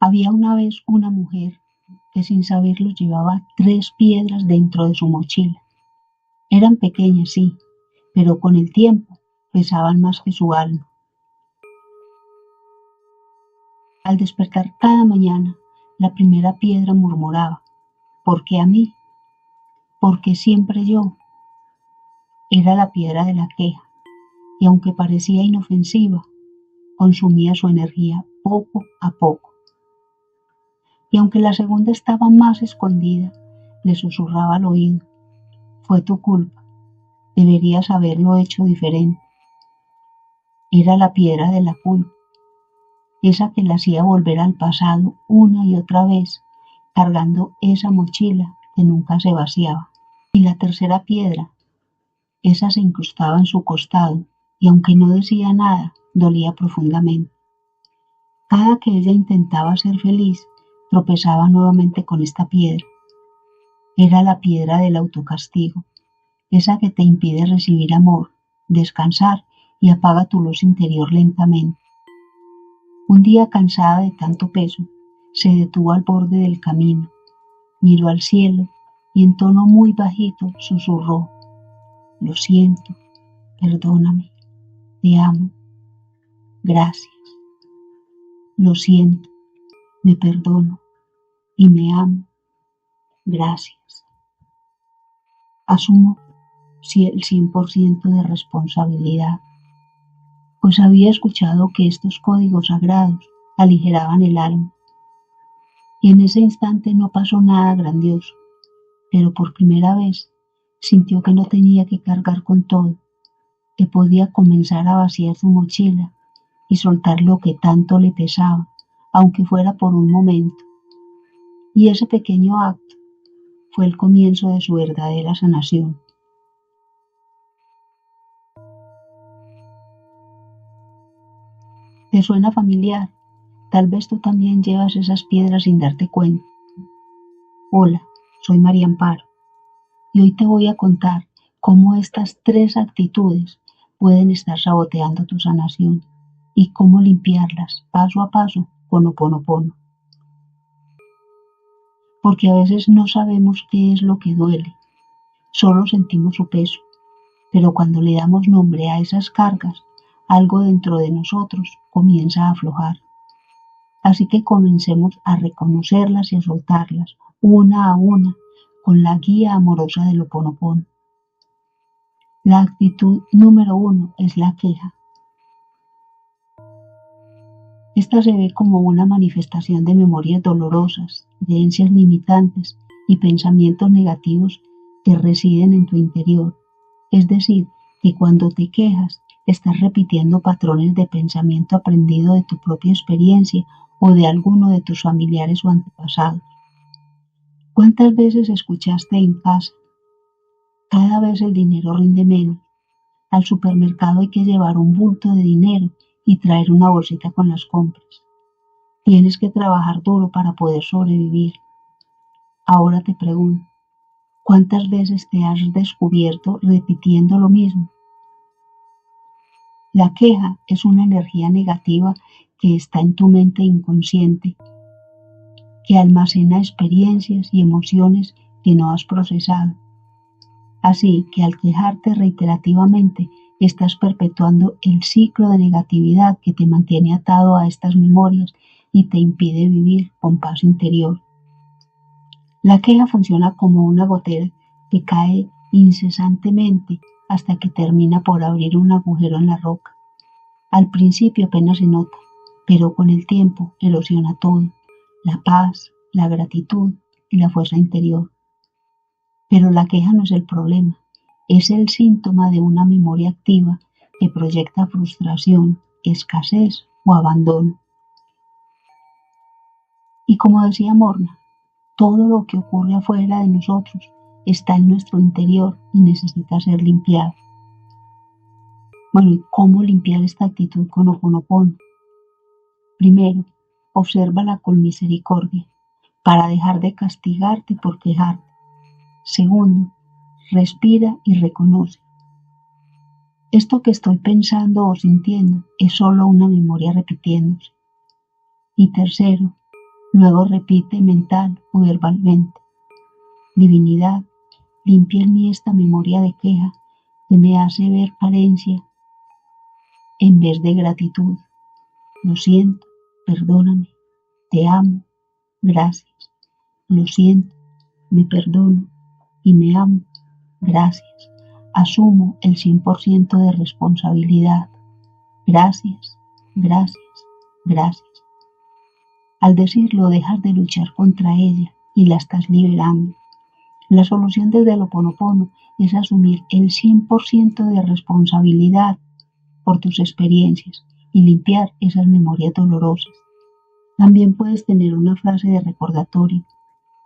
Había una vez una mujer que sin saberlo llevaba 3 piedras dentro de su mochila. Eran pequeñas, sí, pero con el tiempo pesaban más que su alma. Al despertar cada mañana, la primera piedra murmuraba: ¿por qué a mí? ¿Por qué siempre yo? Era la piedra de la queja, y aunque parecía inofensiva, consumía su energía poco a poco. Y aunque la segunda estaba más escondida, le susurraba al oído: fue tu culpa, deberías haberlo hecho diferente. Era la piedra de la culpa, esa que le hacía volver al pasado una y otra vez, cargando esa mochila que nunca se vaciaba. Y la tercera piedra, esa se incrustaba en su costado, y aunque no decía nada, dolía profundamente. Cada que ella intentaba ser feliz, tropezaba nuevamente con esta piedra. Era la piedra del autocastigo, esa que te impide recibir amor, descansar y apaga tu luz interior lentamente. Un día, cansada de tanto peso, se detuvo al borde del camino, miró al cielo y en tono muy bajito susurró: lo siento, perdóname, te amo, gracias. Lo siento, me perdono y me amo, gracias. Asumo el 100% de responsabilidad, pues había escuchado que estos códigos sagrados aligeraban el alma. Y en ese instante no pasó nada grandioso, pero por primera vez sintió que no tenía que cargar con todo, que podía comenzar a vaciar su mochila y soltar lo que tanto le pesaba, aunque fuera por un momento. Y ese pequeño acto fue el comienzo de su verdadera sanación. ¿Te suena familiar? Tal vez tú también llevas esas piedras sin darte cuenta. Hola, soy María Amparo y hoy te voy a contar cómo estas 3 actitudes pueden estar saboteando tu sanación y cómo limpiarlas paso a paso con Ho'oponopono. Porque a veces no sabemos qué es lo que duele, solo sentimos su peso, pero cuando le damos nombre a esas cargas, algo dentro de nosotros comienza a aflojar. Así que comencemos a reconocerlas y a soltarlas, una a una, con la guía amorosa del Ho'oponopono. La actitud número 1 es la queja. Esta se ve como una manifestación de memorias dolorosas, creencias limitantes y pensamientos negativos que residen en tu interior. Es decir, que cuando te quejas, estás repitiendo patrones de pensamiento aprendido de tu propia experiencia o de alguno de tus familiares o antepasados. ¿Cuántas veces escuchaste en casa: cada vez el dinero rinde menos, al supermercado hay que llevar un bulto de dinero y traer una bolsita con las compras, tienes que trabajar duro para poder sobrevivir? Ahora te pregunto, ¿cuántas veces te has descubierto repitiendo lo mismo? La queja es una energía negativa que está en tu mente inconsciente, que almacena experiencias y emociones que no has procesado. Así que al quejarte reiterativamente, estás perpetuando el ciclo de negatividad que te mantiene atado a estas memorias y te impide vivir con paz interior. La queja funciona como una gotera que cae incesantemente hasta que termina por abrir un agujero en la roca. Al principio apenas se nota, pero con el tiempo erosiona todo: la paz, la gratitud y la fuerza interior. Pero la queja no es el problema, es el síntoma de una memoria activa que proyecta frustración, escasez o abandono. Y como decía Morna, todo lo que ocurre afuera de nosotros está en nuestro interior y necesita ser limpiado. Bueno, ¿y cómo limpiar esta actitud con Ho'oponopono? Primero, obsérvala con misericordia, para dejar de castigarte por quejarte. Segundo, respira y reconoce: esto que estoy pensando o sintiendo es solo una memoria repitiéndose. Y tercero, Luego repite mental o verbalmente: Divinidad, limpia en mí esta memoria de queja que me hace ver carencia en vez de gratitud. Lo siento, perdóname, te amo, gracias. Lo siento, me perdono y me amo, gracias. Asumo el 100% de responsabilidad. Gracias, gracias, gracias. Al decirlo, dejas de luchar contra ella y la estás liberando. La solución desde el Ho'oponopono es asumir el 100% de responsabilidad por tus experiencias y limpiar esas memorias dolorosas. También puedes tener una frase de recordatorio: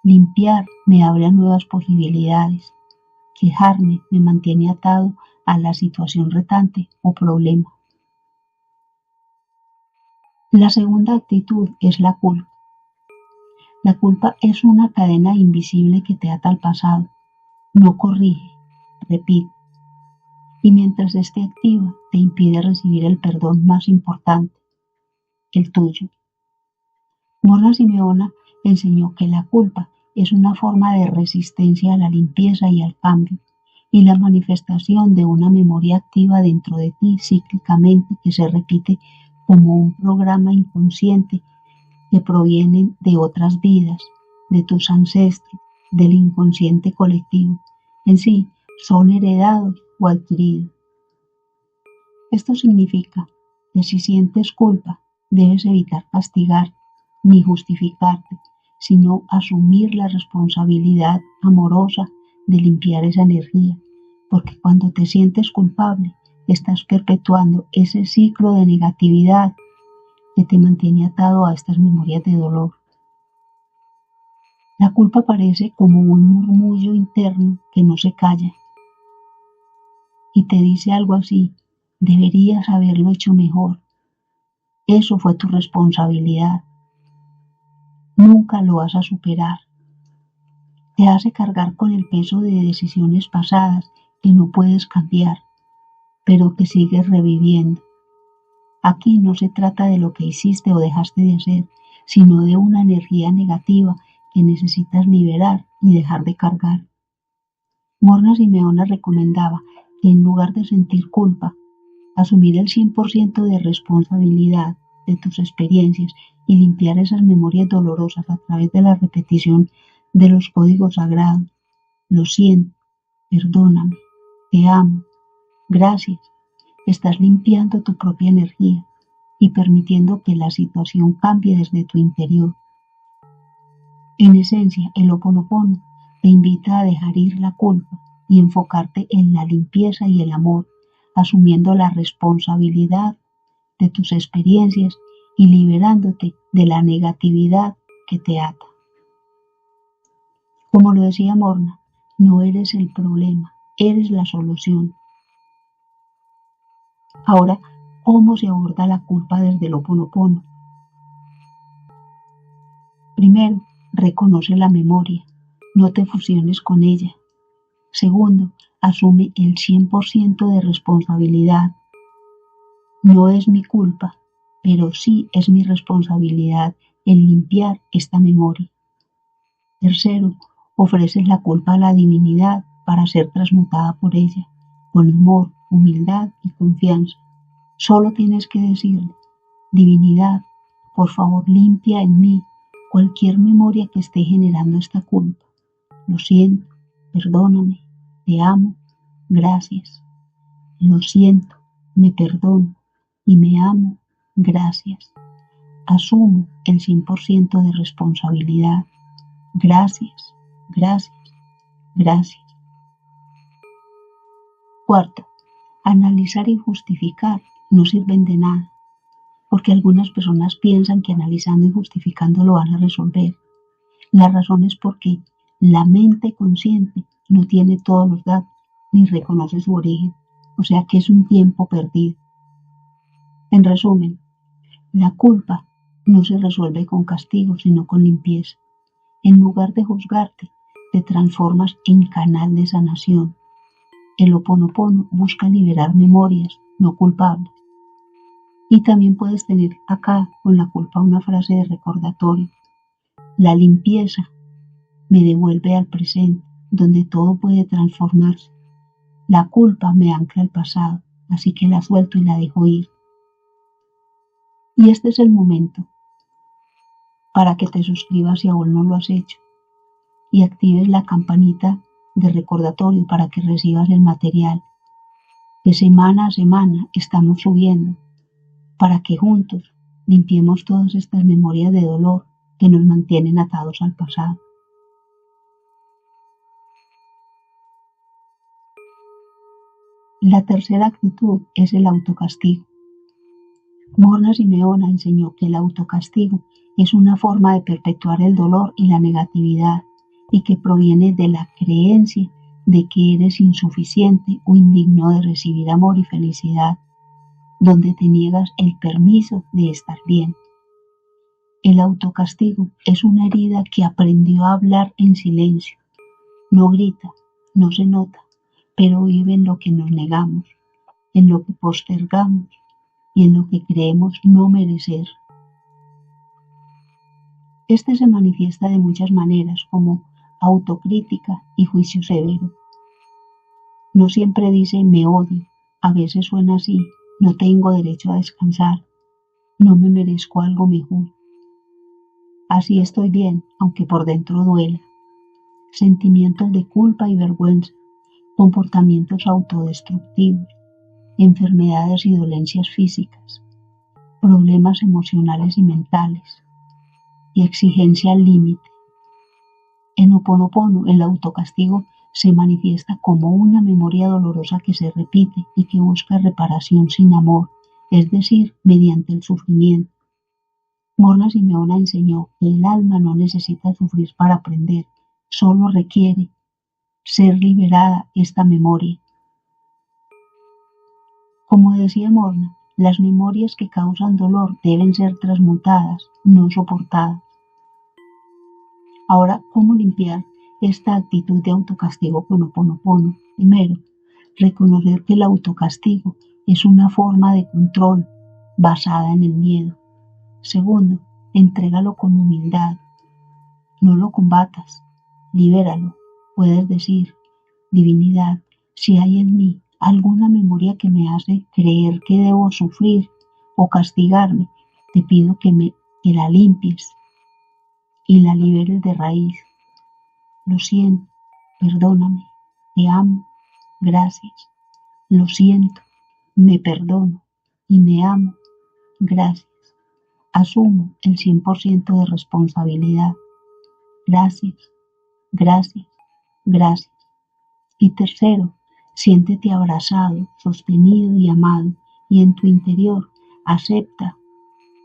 limpiar me abre a nuevas posibilidades. Quejarme me mantiene atado a la situación retante o problema. La segunda actitud es la culpa. La culpa es una cadena invisible que te ata al pasado. No corrige, repite. Y mientras esté activa, te impide recibir el perdón más importante, el tuyo. Morna Simeona enseñó que la culpa es una forma de resistencia a la limpieza y al cambio, y la manifestación de una memoria activa dentro de ti cíclicamente que se repite como un programa inconsciente que proviene de otras vidas, de tus ancestros, del inconsciente colectivo. En sí, son heredados o adquiridos. Esto significa que si sientes culpa, debes evitar castigar ni justificarte, sino asumir la responsabilidad amorosa de limpiar esa energía, porque cuando te sientes culpable, estás perpetuando ese ciclo de negatividad que te mantiene atado a estas memorias de dolor. La culpa parece como un murmullo interno que no se calla y te dice algo así: deberías haberlo hecho mejor, eso fue tu responsabilidad, nunca lo vas a superar. Te hace cargar con el peso de decisiones pasadas que no puedes cambiar, pero que sigues reviviendo. Aquí no se trata de lo que hiciste o dejaste de hacer, sino de una energía negativa que necesitas liberar y dejar de cargar. Morna Simeona recomendaba que en lugar de sentir culpa, asumir el 100% de responsabilidad de tus experiencias y limpiar esas memorias dolorosas a través de la repetición de los códigos sagrados. Lo siento, perdóname, te amo, gracias. Estás limpiando tu propia energía y permitiendo que la situación cambie desde tu interior. En esencia, el Ho'oponopono te invita a dejar ir la culpa y enfocarte en la limpieza y el amor, asumiendo la responsabilidad de tus experiencias y liberándote de la negatividad que te ata. Como lo decía Morna, no eres el problema, eres la solución. Ahora, ¿cómo se aborda la culpa desde el Ho'oponopono? Primero, reconoce la memoria, no te fusiones con ella. Segundo, asume el 100% de responsabilidad. No es mi culpa, pero sí es mi responsabilidad el limpiar esta memoria. Tercero, ofreces la culpa a la divinidad para ser transmutada por ella, con amor, humildad y confianza. Solo tienes que decirle: divinidad, por favor limpia en mí cualquier memoria que esté generando esta culpa. Lo siento, perdóname, te amo, gracias. Lo siento, me perdono y me amo, gracias. Asumo el 100% de responsabilidad. Gracias, gracias, gracias. Cuarto, analizar y justificar no sirven de nada, porque algunas personas piensan que analizando y justificando lo van a resolver. La razón es porque la mente consciente no tiene todos los datos ni reconoce su origen, o sea que es un tiempo perdido. En resumen, la culpa no se resuelve con castigo, sino con limpieza. En lugar de juzgarte, te transformas en canal de sanación. El Ho'oponopono busca liberar memorias no culpables. Y también puedes tener acá con la culpa una frase de recordatorio: La limpieza me devuelve al presente, donde todo puede transformarse. La culpa me ancla al pasado, así que la suelto y la dejo ir. Y este es el momento para que te suscribas si aún no lo has hecho y actives la campanita de recordatorio para que recibas el material que semana a semana estamos subiendo, para que juntos limpiemos todas estas memorias de dolor que nos mantienen atados al pasado. La tercera actitud es el autocastigo. Morna Simeona enseñó que el autocastigo es una forma de perpetuar el dolor y la negatividad y que proviene de la creencia de que eres insuficiente o indigno de recibir amor y felicidad, donde te niegas el permiso de estar bien. El autocastigo es una herida que aprendió a hablar en silencio. No grita, no se nota, pero vive en lo que nos negamos, en lo que postergamos y en lo que creemos no merecer. Este se manifiesta de muchas maneras, como autocrítica y juicio severo. No siempre dice me odio, a veces suena así, no tengo derecho a descansar, no me merezco algo mejor. Así estoy bien, aunque por dentro duela. Sentimientos de culpa y vergüenza, comportamientos autodestructivos, enfermedades y dolencias físicas, problemas emocionales y mentales, y exigencia al límite. En Ho'oponopono, el autocastigo se manifiesta como una memoria dolorosa que se repite y que busca reparación sin amor, es decir, mediante el sufrimiento. Morna Simeona enseñó que el alma no necesita sufrir para aprender, solo requiere ser liberada esta memoria. Como decía Morna, las memorias que causan dolor deben ser transmutadas, no soportadas. Ahora, ¿cómo limpiar esta actitud de autocastigo con Ho'oponopono? Primero, reconocer que el autocastigo es una forma de control basada en el miedo. Segundo, entrégalo con humildad. No lo combatas, libéralo. Puedes decir, divinidad, si hay en mí alguna memoria que me hace creer que debo sufrir o castigarme, te pido que la limpies y la liberes de raíz. Lo siento, perdóname, te amo, gracias. Lo siento, me perdono y me amo, gracias. Asumo el 100% de responsabilidad. Gracias, gracias, gracias. Y tercero, siéntete abrazado, sostenido y amado, y en tu interior acepta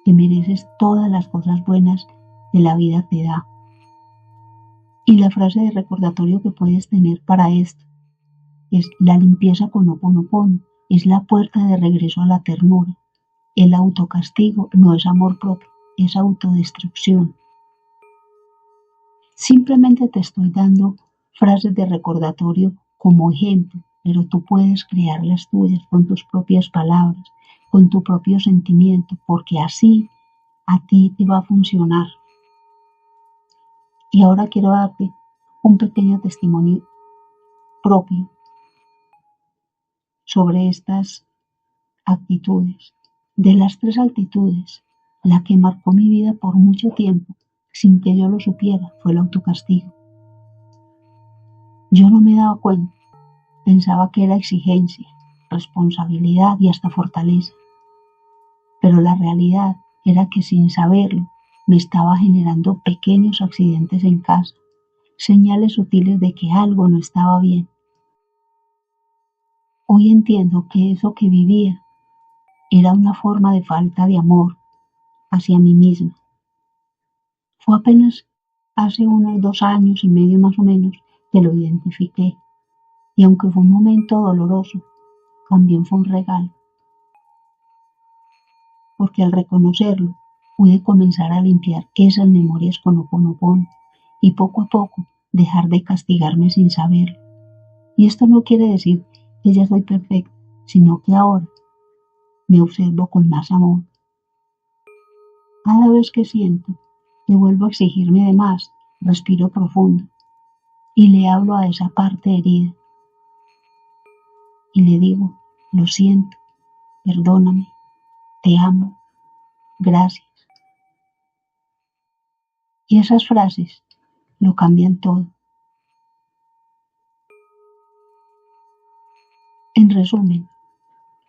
que mereces todas las cosas buenas que la vida te da. Y la frase de recordatorio que puedes tener para esto es: la limpieza con Ho'oponopono es la puerta de regreso a la ternura. El autocastigo no es amor propio, es autodestrucción. Simplemente te estoy dando frases de recordatorio como ejemplo, pero tú puedes crear las tuyas con tus propias palabras, con tu propio sentimiento, porque así a ti te va a funcionar. Y ahora quiero darte un pequeño testimonio propio sobre estas actitudes. De las tres actitudes, la que marcó mi vida por mucho tiempo, sin que yo lo supiera, fue el autocastigo. Yo no me daba cuenta, pensaba que era exigencia, responsabilidad y hasta fortaleza. Pero la realidad era que sin saberlo, me estaba generando pequeños accidentes en casa, señales sutiles de que algo no estaba bien. Hoy entiendo que eso que vivía era una forma de falta de amor hacia mí misma. Fue apenas hace unos 2 años y medio más o menos que lo identifiqué, y aunque fue un momento doloroso, también fue un regalo, porque al reconocerlo pude comenzar a limpiar esas memorias con Ho'oponopono y poco a poco dejar de castigarme sin saberlo. Y esto no quiere decir que ya soy perfecta, sino que ahora me observo con más amor. Cada vez que siento que vuelvo a exigirme de más, respiro profundo y le hablo a esa parte herida y le digo, lo siento, perdóname, te amo, gracias. Y esas frases lo cambian todo. En resumen,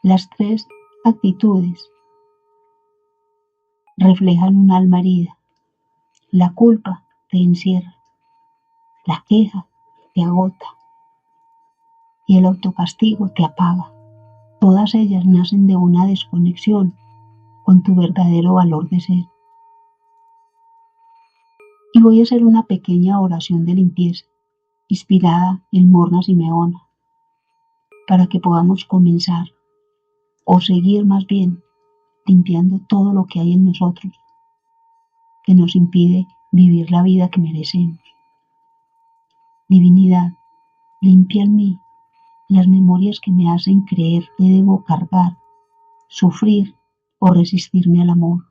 las tres actitudes reflejan un alma herida. La culpa te encierra, la queja te agota y el autocastigo te apaga. Todas ellas nacen de una desconexión con tu verdadero valor de ser. Y voy a hacer una pequeña oración de limpieza, inspirada en Morna Simeona, para que podamos comenzar, o seguir más bien, limpiando todo lo que hay en nosotros, que nos impide vivir la vida que merecemos. Divinidad, limpia en mí las memorias que me hacen creer que debo cargar, sufrir o resistirme al amor.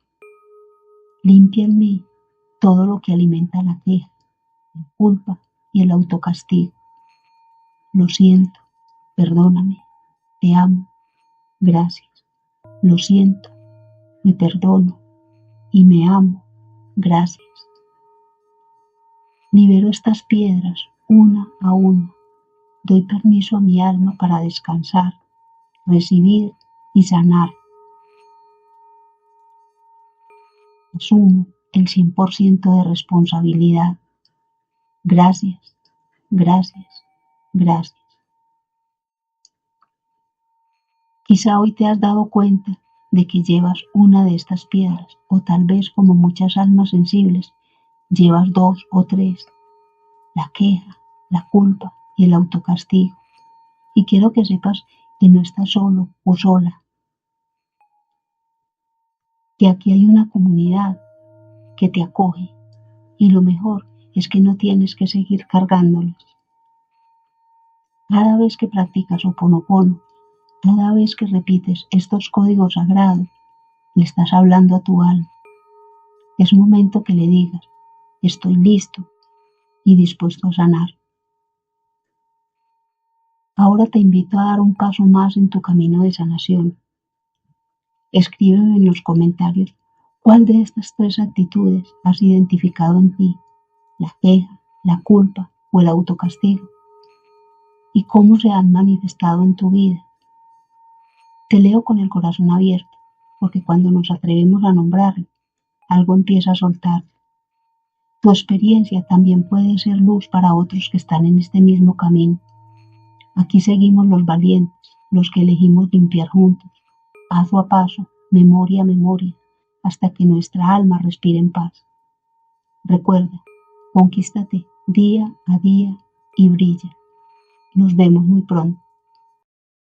Limpia en mí todo lo que alimenta la queja, la culpa y el autocastigo. Lo siento, perdóname, te amo, gracias. Lo siento, me perdono y me amo, gracias. Libero estas piedras una a una. Doy permiso a mi alma para descansar, recibir y sanar. Asumo el 100% de responsabilidad. Gracias, gracias, gracias. Quizá hoy te has dado cuenta de que llevas una de estas piedras, o tal vez como muchas almas sensibles, llevas dos o tres, la queja, la culpa y el autocastigo. Y quiero que sepas que no estás solo o sola, que aquí hay una comunidad que te acoge y lo mejor es que no tienes que seguir cargándolos. Cada vez que practicas Ho'oponopono, cada vez que repites estos códigos sagrados, le estás hablando a tu alma. Es momento que le digas, estoy listo y dispuesto a sanar. Ahora te invito a dar un paso más en tu camino de sanación. Escríbeme en los comentarios cuál de estas tres actitudes has identificado en ti, la queja, la culpa o el autocastigo, y cómo se han manifestado en tu vida. Te leo con el corazón abierto, porque cuando nos atrevemos a nombrarlo, algo empieza a soltar. Tu experiencia también puede ser luz para otros que están en este mismo camino. Aquí seguimos los valientes, los que elegimos limpiar juntos, paso a paso, memoria a memoria, hasta que nuestra alma respire en paz. Recuerda, conquístate día a día y brilla. Nos vemos muy pronto.